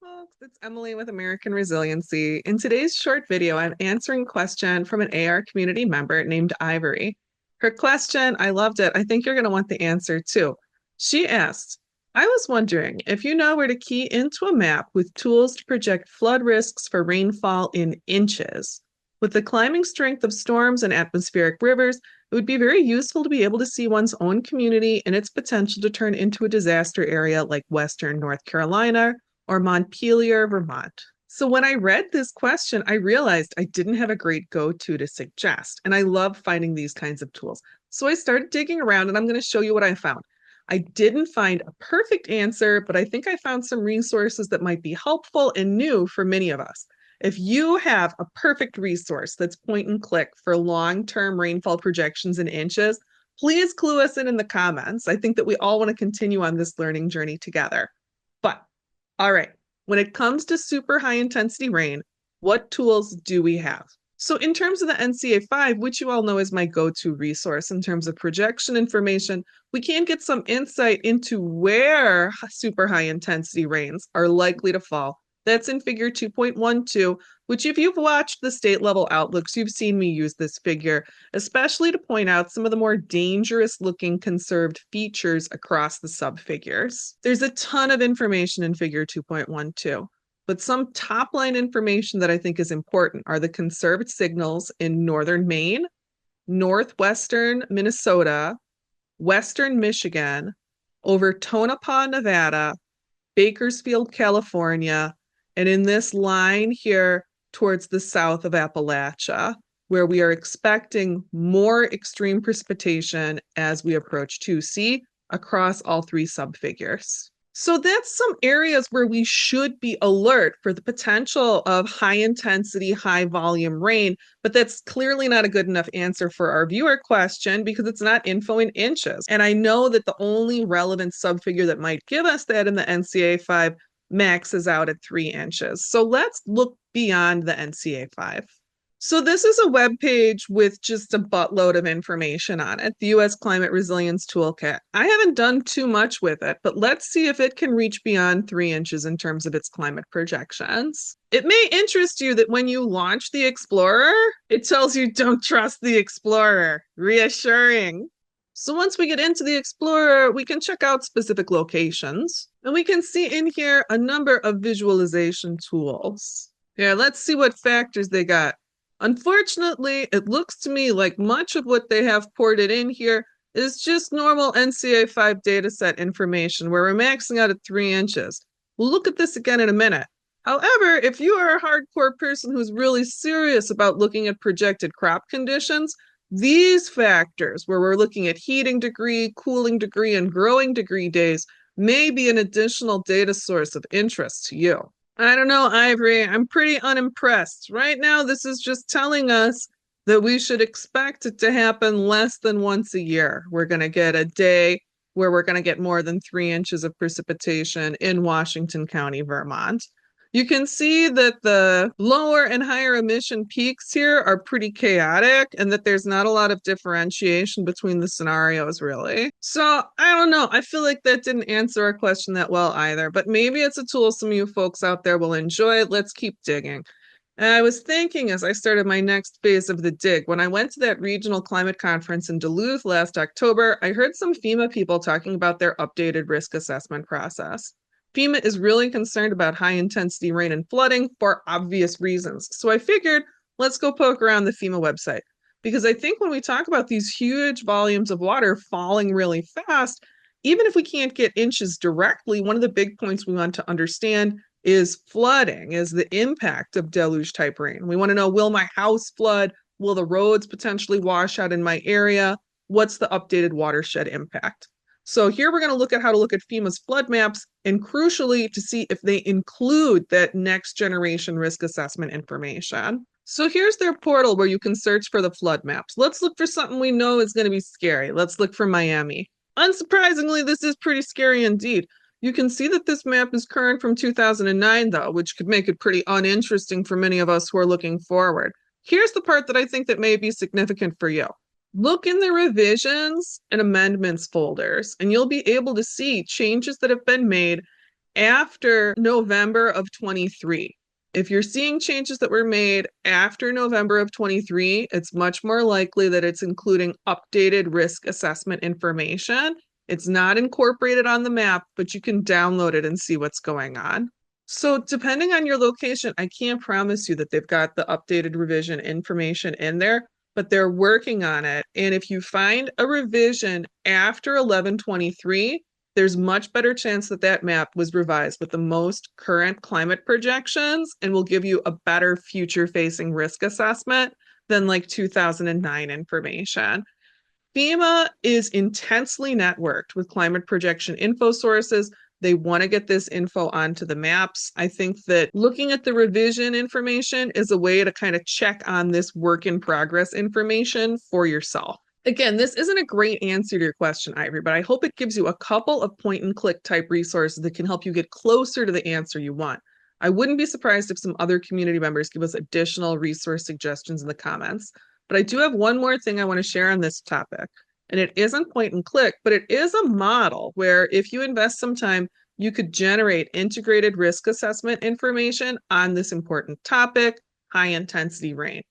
Folks, it's Emily with American Resiliency. In today's short video, I'm answering a question from an AR community member named Ivory. Her question, I loved it. I think you're going to want the answer too. She asked, I was wondering if you know where to key into a map with tools to project flood risks for rainfall in inches. With the climbing strength of storms and atmospheric rivers, it would be very useful to be able to see one's own community and its potential to turn into a disaster area like Western North Carolina or Montpelier, Vermont. So when I read this question, I realized I didn't have a great go-to to suggest, and I love finding these kinds of tools. So I started digging around, and I'm going to show you what I found. I didn't find a perfect answer, but I think I found some resources that might be helpful and new for many of us. If you have a perfect resource that's point and click for long-term rainfall projections in inches, please clue us in the comments. I think that we all want to continue on this learning journey together. But all right, when it comes to super high intensity rain, what tools do we have? So in terms of the NCA5, which you all know is my go-to resource in terms of projection information, we can get some insight into where super high intensity rains are likely to fall. That's in figure 2.12, which if you've watched the state level outlooks, you've seen me use this figure, especially to point out some of the more dangerous looking conserved features across the subfigures. There's a ton of information in figure 2.12, but some top line information that I think is important are the conserved signals in northern Maine, northwestern Minnesota, western Michigan, over Tonopah, Nevada, Bakersfield, California, and in this line here towards the south of Appalachia, where we are expecting more extreme precipitation as we approach 2C across all three subfigures. So that's some areas where we should be alert for the potential of high intensity, high volume rain, but that's clearly not a good enough answer for our viewer question because it's not info in inches. And I know that the only relevant subfigure that might give us that in the NCA5 maxes out at 3 inches. So let's look beyond the NCA5. So this is a web page with just a buttload of information on it, the U.S. Climate Resilience Toolkit. I haven't done too much with it, but let's see if it can reach beyond 3 inches in terms of its climate projections. It may interest you that when you launch the Explorer, it tells you don't trust the Explorer. Reassuring. So once we get into the Explorer, we can check out specific locations, and we can see in here a number of visualization tools. Yeah, let's see what factors they got. Unfortunately, it looks to me like much of what they have ported in here is just normal NCA5 dataset information where we're maxing out at 3 inches. We'll look at this again in a minute. However, if you are a hardcore person who's really serious about looking at projected crop conditions, these factors, where we're looking at heating degree, cooling degree, and growing degree days, may be an additional data source of interest to you. I don't know, Ivory. I'm pretty unimpressed. Right now, this is just telling us that we should expect it to happen less than once a year. We're going to get a day where we're going to get more than 3 inches of precipitation in Washington County, Vermont. You can see that the lower and higher emission peaks here are pretty chaotic and that there's not a lot of differentiation between the scenarios, really. So I don't know. I feel like that didn't answer our question that well either, but maybe it's a tool some of you folks out there will enjoy. Let's keep digging. And I was thinking as I started my next phase of the dig, when I went to that regional climate conference in Duluth last October, I heard some FEMA people talking about their updated risk assessment process. FEMA is really concerned about high intensity rain and flooding for obvious reasons. So I figured, let's go poke around the FEMA website. Because I think when we talk about these huge volumes of water falling really fast, even if we can't get inches directly, one of the big points we want to understand is flooding, is the impact of deluge type rain. We want to know, will my house flood? Will the roads potentially wash out in my area? What's the updated watershed impact? So here we're going to look at how to look at FEMA's flood maps and crucially to see if they include that next generation risk assessment information. So here's their portal where you can search for the flood maps. Let's look for something we know is going to be scary. Let's look for Miami. Unsurprisingly, this is pretty scary indeed. You can see that this map is current from 2009 though, which could make it pretty uninteresting for many of us who are looking forward. Here's the part that I think that may be significant for you. Look in the revisions and amendments folders, and you'll be able to see changes that have been made after November of 23. If you're seeing changes that were made after November of 23, it's much more likely that it's including updated risk assessment information. It's not incorporated on the map, but you can download it and see what's going on. So depending on your location, I can't promise you that they've got the updated revision information in there, but they're working on it. And if you find a revision after 11/23, there's much better chance that that map was revised with the most current climate projections and will give you a better future-facing risk assessment than like 2009 information. FEMA is intensely networked with climate projection info sources. They want to get this info onto the maps. I think that looking at the revision information is a way to kind of check on this work in progress information for yourself. Again, this isn't a great answer to your question, Ivory, but I hope it gives you a couple of point and click type resources that can help you get closer to the answer you want. I wouldn't be surprised if some other community members give us additional resource suggestions in the comments. But I do have one more thing I want to share on this topic. And it isn't point and click, but it is a model where if you invest some time, you could generate integrated risk assessment information on this important topic, high intensity rain.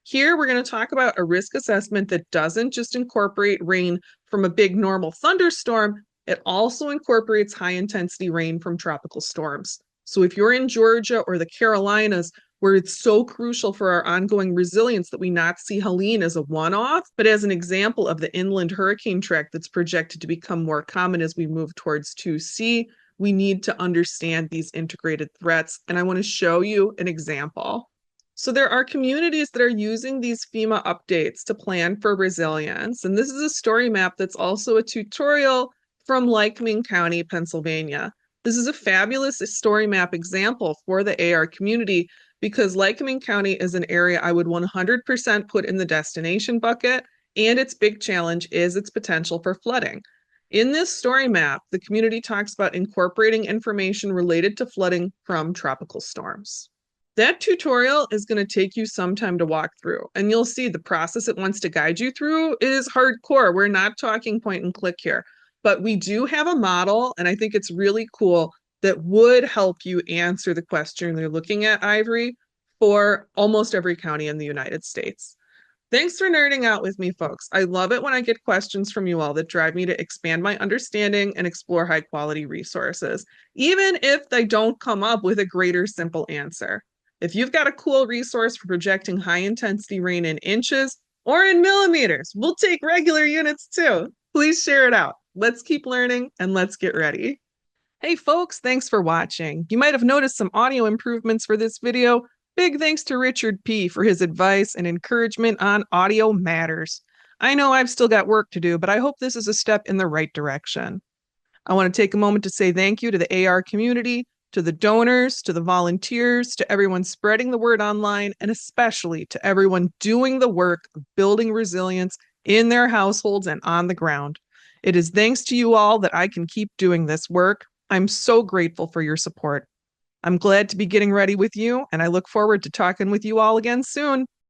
Here, we're going to talk about a risk assessment that doesn't just incorporate rain from a big normal thunderstorm, it also incorporates high intensity rain from tropical storms. So if you're in Georgia or the Carolinas, where it's so crucial for our ongoing resilience that we not see Helene as a one-off, but as an example of the inland hurricane track that's projected to become more common as we move towards 2C, we need to understand these integrated threats. And I want to show you an example. So there are communities that are using these FEMA updates to plan for resilience. And this is a story map that's also a tutorial from Lycoming County, Pennsylvania. This is a fabulous story map example for the AR community because Lycoming County is an area I would 100% put in the destination bucket, and its big challenge is its potential for flooding. In this story map, the community talks about incorporating information related to flooding from tropical storms. That tutorial is going to take you some time to walk through, and you'll see the process it wants to guide you through is hardcore. We're not talking point and click here, but we do have a model, and I think it's really cool that would help you answer the question they're looking at, Ivory, for almost every county in the United States. Thanks for nerding out with me, folks. I love it when I get questions from you all that drive me to expand my understanding and explore high quality resources, even if they don't come up with a great or simple answer. If you've got a cool resource for projecting high intensity rain in inches or in millimeters, we'll take regular units too. Please share it out. Let's keep learning and let's get ready. Hey folks, thanks for watching. You might have noticed some audio improvements for this video. Big thanks to Richard P. for his advice and encouragement on audio matters. I know I've still got work to do, but I hope this is a step in the right direction. I want to take a moment to say thank you to the AR community, to the donors, to the volunteers, to everyone spreading the word online, and especially to everyone doing the work of building resilience in their households and on the ground. It is thanks to you all that I can keep doing this work. I'm so grateful for your support. I'm glad to be getting ready with you, and I look forward to talking with you all again soon.